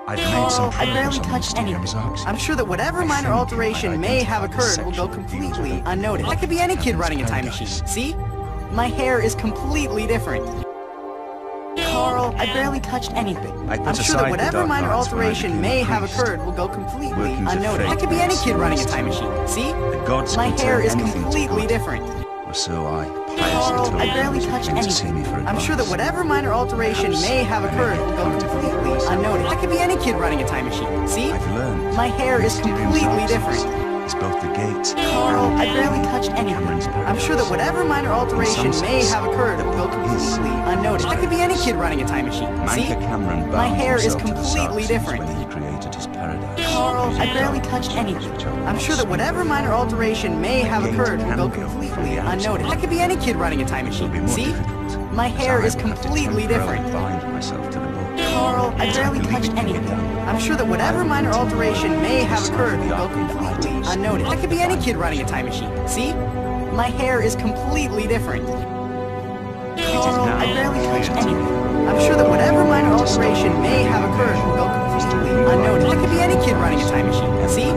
I've made some I barely progress on touched this DM's anything. arcs. I'm sure that whatever minor alteration may have occurred will go completely unnoticed. I could be any kid running a time machine. See? My hair is completely different. Carl, I barely touched anything. I'm sure that whatever minor alteration may have occurred will go completely unnoticed. I could be any kid running a time machine. See? The gods My can hair turn is anything to completely good. different. Or so I Carl, piously I told barely those who touched came to see me anything. for I'm sure that advice. whatever minor alteration may have occurred will go completely unnoticed. I could be any kid running a time machine. See? I've learned. My hair is completely different. It's both the gate Carl, and I barely touched anything. Cameron's I'm sure that whatever minor alteration may have occurred will go completely unnoticed. I could be any kid running a time machine. See? Manka Cameron My bound hair is himself to the completely Sarxes different. when he created his paradise. Carl, I barely touched anything. I'm sure that whatever minor alteration may have occurred will go completely unnoticed. I could be any kid running a time It'll be machine. more See? difficult. My hair So is I will have to completely temporarily different. bind myself to the book. Carl, I barely touched anything. I'm sure that whatever minor alteration may have occurred will go completely unnoticed. I could be any kid running a time machine. See? My hair is completely different. Carl, I barely touched anything. I'm sure that whatever minor alteration may have occurred will go completely unnoticed. I could be any kid running a time machine. See?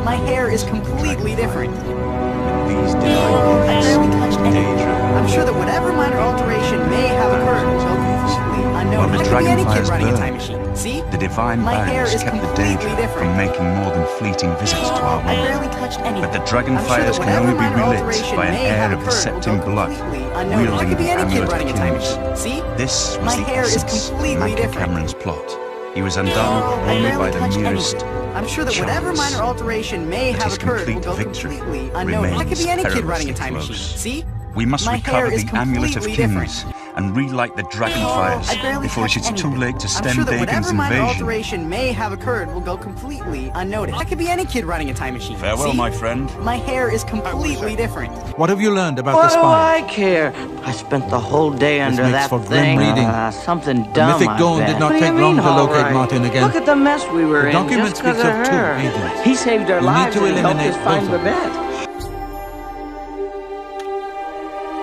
My hair is completely different. These Carl, I barely touched anything. daydream. I'm sure that whatever minor alteration may have occurred will go completely While unnoticed. the I could be any kid dragonfires running a burn, time machine. See? The divine My hair barriers is kept the completely daydream different. from making more than fleeting visits to our Carl, I world. barely touched anything. But the I'm dragonfires sure can that only be whatever minor relit alteration by an may air have of occurred will Septim go blood, completely unnoticed. I wielding could be the any kid amulet running a of time kings. machine. See? This was My the hair is essence of completely Manka different. Cameron's plot. He was Carl, undone I only by barely the touched merest anything. I'm sure that whatever chance. minor alteration may But have his occurred will complete go victory completely unnoticed. I could be any remains kid running a time perilously machine. close. See? We must My hair recover is the amulet of completely kings and relight the dragon Carl, fires I barely before touched it's too anything. late to I'm stem sure that Bacon's whatever minor invasion. alteration may have occurred will go completely unnoticed. I could be any kid running a time machine. Farewell, See? my friend. My hair is completely different. What have you learned about What the do spine? I care? I spent the whole day under makes that for grim thing. reading. Something The dumb, mythic I dawn bet. did not What do take you long mean, to all locate right? Martin again. Look at the mess we were The in document just 'cause speaks of of two her. agents. He saved our You need lives to and helped eliminate us find both of them. Babette.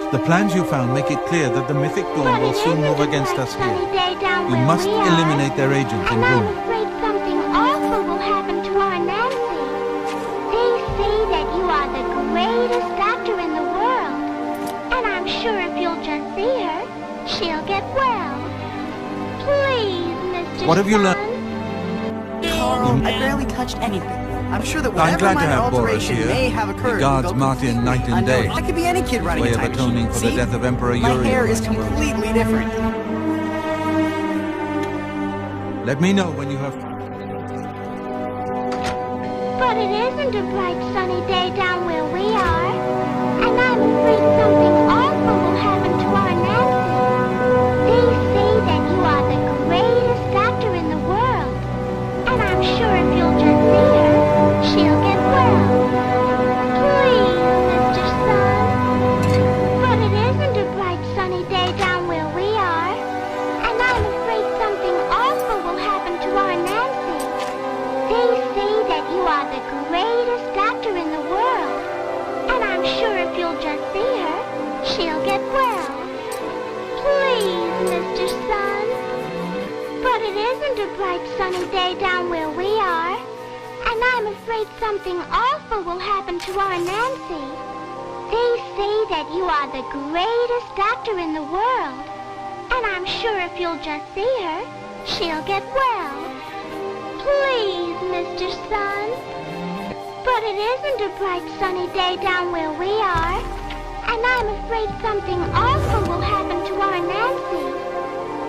The plans you found make it clear that the mythic dawn will soon move against us here. You must eliminate their agents in And I'm Rome. afraid something awful will happen to our Nancy. They say that you are the greatest doctor in the world. And I'm sure if you'll just see her, she'll get well. Please, Mr. What have you learned? Sun. Carl, I barely touched anything. I'm sure that I'm whatever glad to minor have Boris alteration here. may have occurred He guards will go Martin completely night and day. unnoticed. I could be any kid running Way a of time atoning machine. for the See? death of Emperor My Uriel, hair I is suppose. completely different. Let me know when you have... But it isn't a bright sunny day down where we are. And I'm afraid something awful will happen to our Nancy. They say that you are the greatest doctor in the world. And I'm sure if you'll just see her, she'll get well. Please, Mr. Sun. But it isn't a bright sunny day down where we are. And I'm afraid something awful will happen to our Nancy. They say that you are the greatest doctor in the world. And I'm sure if you'll just see her, she'll get well. Please, Mr. Sun. But it isn't a bright sunny day down where we are. And I'm afraid something awful will happen to our Nancy. They say that you are the greatest doctor in the world. And I'm sure if you'll just see her, she'll get well. Please, Mr. Sun. But it isn't a bright sunny day down where we are. And I'm afraid something awful will happen to our Nancy.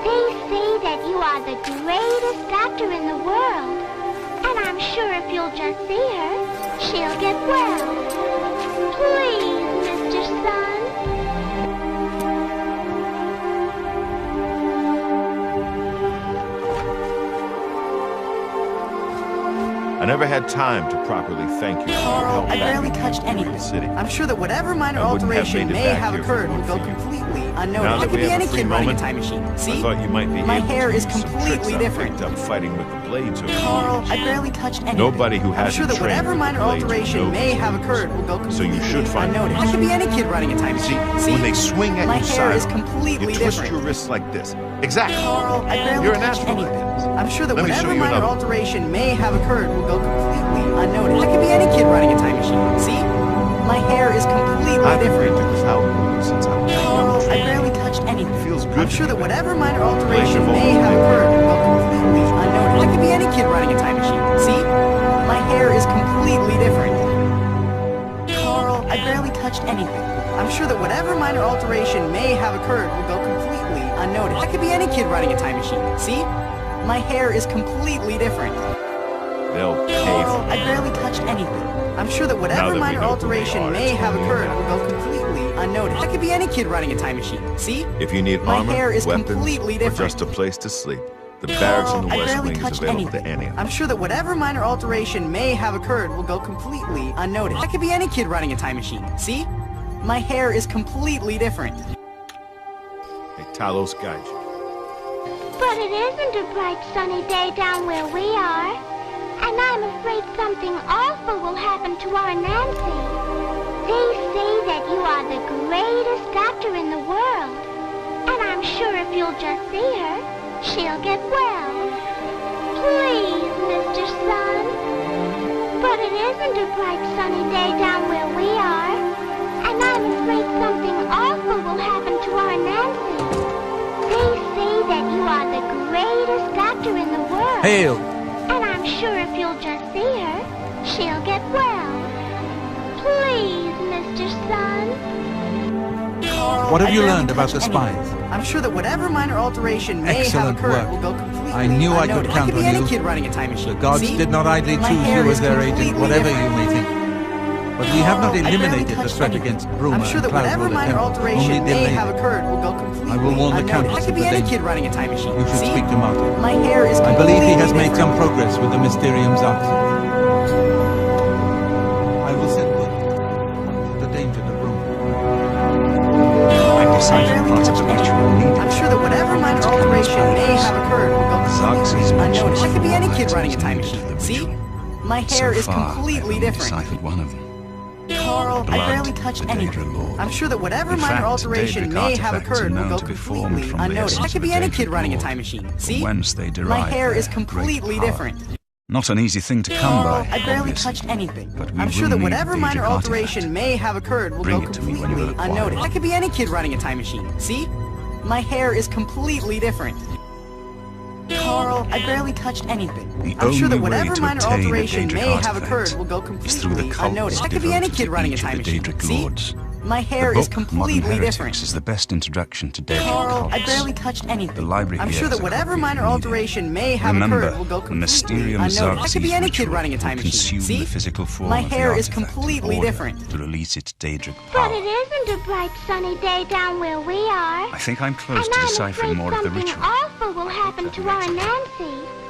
They say that you are the greatest doctor in the world. And I'm sure if you'll just see her, she'll get well. Please, Mr. Sun. I never had time to properly thank you for your Carl, help I back barely in touched Green anything. City. I'm sure that whatever minor I wouldn't have alteration made it may back have here occurred will for go you. completely unnoticed. Now I that could we be have any a free kid running a moment, time machine. I See? thought you might be My able hair to is use some completely tricks I different. picked up fighting with the blades over the Carl, years. I barely touched anything. Nobody who I'm hasn't sure that trained whatever with minor blades alteration knows may these have moves. occurred will go So you completely should find unnoticed. ways. I could be any kid running a time machine. See? When they swing at My you hair is sidearm, completely you twist different. your wrists like this. Exactly. Carl, I barely You're a touched natural anything. at this. I'm sure that Let me show whatever you minor another one. alteration may have occurred will go completely unnoticed. I could be any kid running a time machine. See? My hair is completely I've been different. into cloud moves since I was a Carl, young I kid. barely touched anything. Feels good I'm to sure be that back. whatever minor Blades alteration of may old have days. occurred will go completely unnoticed. I could be any kid running a time machine. See? My hair is completely different. Carl, I barely touched anything. I'm sure that whatever minor alteration may have occurred will go completely unnoticed. I could be any kid running a time machine. See? My hair is completely different. They'll pay Carl, for I it. barely touched anything. I'm sure that Now whatever that we minor know who they alteration are, may it's have only a occurred matter will go completely unnoticed. I could be any kid running a time machine. See? If you need My armor, hair is weapons, completely or different. just a place to sleep, the barracks in the I West barely Wing is touched available anything. to any of them. I'm sure that whatever minor alteration may have occurred will go completely unnoticed. I could be any kid running a time machine. See? My hair is completely different. Hey, Talos, guide you. But it isn't a bright sunny day down where we are. And I'm afraid something awful will happen to our Nancy. They say that you are the greatest doctor in the world. And I'm sure if you'll just see her, she'll get well. Please, Mr. Sun. But it isn't a bright sunny day down where we are. And I'm afraid something awful will happen to our Nancy. They say that you are the greatest doctor in the world. Hail! And I'm sure if you'll just see her, she'll get well. Please, Mr. Sun. Carl, What have I you barely learned about touched the anything. spies? I'm sure that whatever minor alteration may Excellent have occurred work. will go completely I knew I could unnoticed. count I could be on any you. kid running a time machine. The gods See? did not idly My choose hair you is as their agent, completely whatever you different. may think. But we have not Carl, I barely eliminated the touched threat anything. against Bruma I'm sure and that Cloud whatever Ruler minor Temple, alteration only may delayed. have occurred will go completely I will warn the unnoticed. Countess I could of be the any danger. kid running a time machine. You should See? speak to Martin. My hair is I believe he has made completely some different. progress with the Mysterium's arsenal. I will send them to the danger the room. I've deciphered parts of the ritual needed. I'm sure that whatever minor alteration may have occurred will go Xerxes completely mentions unnoticed. I could be any four kid running a items time needed machine. for the See? ritual. My hair So is far, completely I've only different. deciphered one of them. Carl, I Blood, barely touched the anything. Daedra Lord. I'm sure that whatever In minor fact, alteration Daedric may have artifacts are occurred will known go to be formed completely from the unnoticed. I essence could of be the any Daedric kid running a Lord, time machine. from See? whence they My derive hair is their completely great power. different. Not an easy thing to come Carl, by, I barely obviously. touched anything. But we I'm sure will that need whatever the minor Daedric alteration artifact. may have occurred will Bring go it to me when completely you acquire unnoticed. it. I could be any kid running a time machine. See? My hair is completely different. Carl, I barely touched anything. The I'm sure that only way whatever to minor obtain a alteration Daedric may have artifact occurred will go is through the completely cults unnoticed. I could be any devoted kid to running a each of time the machine. Daedric See? Lords. My hair The is book, Modern completely Heretics, different. is the best introduction to Daedric Carl, cults. I barely touched anything. The library I'm here sure has that a whatever copy if minor you need it. alteration may have Remember, occurred will go the completely Mysterium unnoticed. I could be Xerxes any kid ritual running a time will machine. consume See? the physical form My of the hair is artifact in completely order different. to release its Daedric But power. it isn't a bright sunny day down where we are. I think I'm close And to I'm deciphering afraid more of the something ritual. awful will happen to our Nancy.